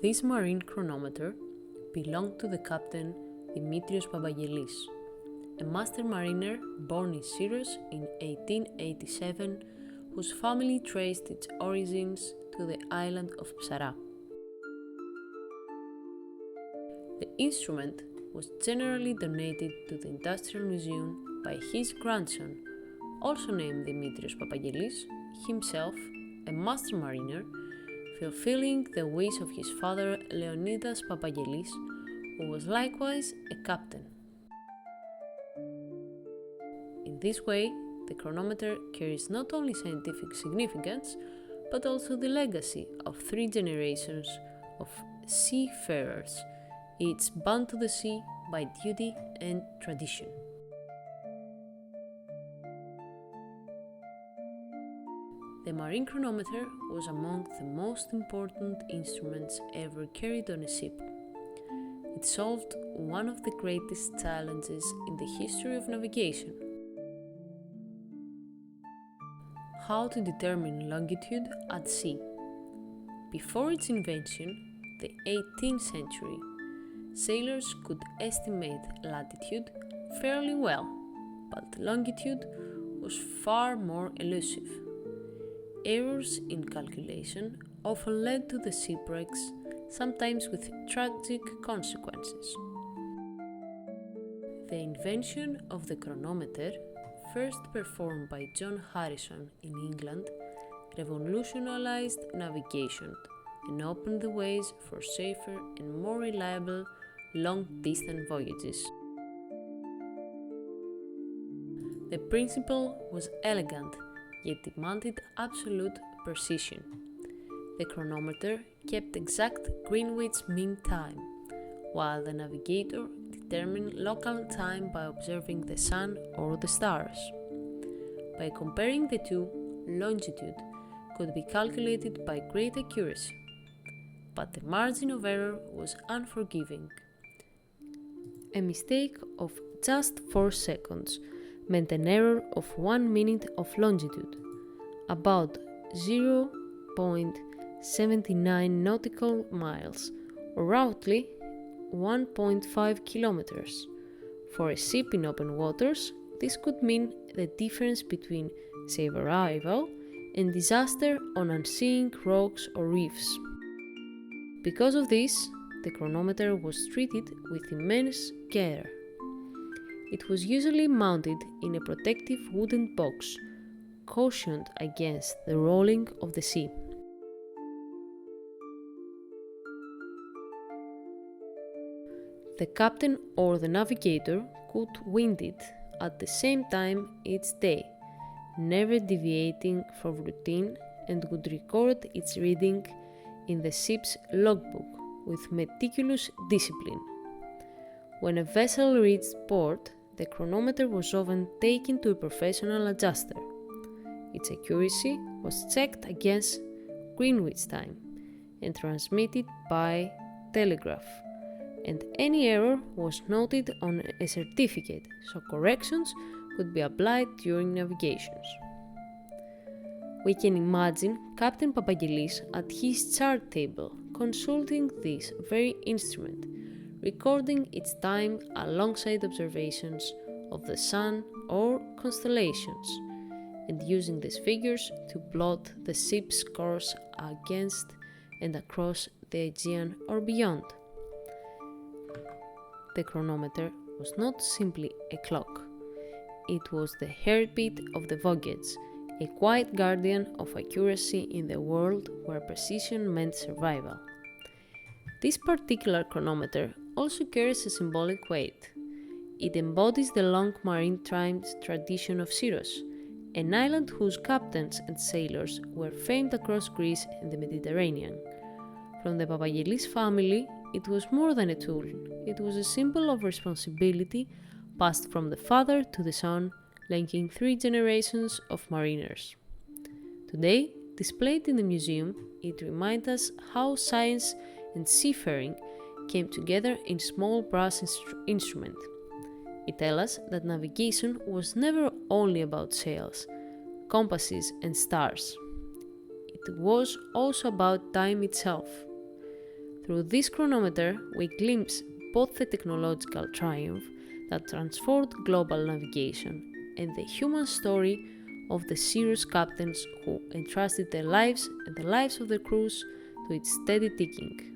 This marine chronometer belonged to the captain Dimitrios Papagelis, a master mariner born in Syros in 1887, whose family traced its origins to the island of Psara. The instrument was generally donated to the Industrial Museum by his grandson, also named Dimitrios Papagelis, himself a master mariner, fulfilling the wish of his father Leonidas Papagelis, who was likewise a captain. In this way, the chronometer carries not only scientific significance, but also the legacy of 3 generations of seafarers, each bound to the sea by duty and tradition. The marine chronometer was among the most important instruments ever carried on a ship. It solved one of the greatest challenges in the history of navigation: how to determine longitude at sea. Before its invention, the 18th century, sailors could estimate latitude fairly well, but longitude was far more elusive. Errors in calculation often led to the shipwrecks, sometimes with tragic consequences. The invention of the chronometer, first performed by John Harrison in England, revolutionized navigation and opened the ways for safer and more reliable long-distance voyages. The principle was elegant, yet demanded absolute precision. The chronometer kept exact Greenwich Mean Time, while the navigator determined local time by observing the sun or the stars. By comparing the two, longitude could be calculated by great accuracy, but the margin of error was unforgiving. A mistake of just 4 seconds meant an error of 1 minute of longitude, about 0.79 nautical miles, or roughly 1.5 kilometers. For a ship in open waters, this could mean the difference between safe arrival and disaster on unseen rocks or reefs. Because of this, the chronometer was treated with immense care. It was usually mounted in a protective wooden box, cautioned against the rolling of the sea. The captain or the navigator could wind it at the same time each day, never deviating from routine, and would record its reading in the ship's logbook with meticulous discipline. When a vessel reached port, the chronometer was often taken to a professional adjuster. Its accuracy was checked against Greenwich time and transmitted by telegraph, and any error was noted on a certificate, so corrections could be applied during navigations. We can imagine Captain Papagelis at his chart table consulting this very instrument, recording its time alongside observations of the sun or constellations, and using these figures to plot the ship's course against and across the Aegean or beyond. The chronometer was not simply a clock. It was the heartbeat of the voyage, a quiet guardian of accuracy in the world where precision meant survival. This particular chronometer also carries a symbolic weight. It embodies the long maritime tradition of Syros, an island whose captains and sailors were famed across Greece and the Mediterranean. From the Papagelis family, it was more than a tool. It was a symbol of responsibility passed from the father to the son, linking 3 generations of mariners. Today, displayed in the museum, it reminds us how science and seafaring came together in small brass instrument. It tells us that navigation was never only about sails, compasses and stars. It was also about time itself. Through this chronometer, we glimpse both the technological triumph that transformed global navigation and the human story of the serious captains who entrusted their lives and the lives of their crews to its steady ticking.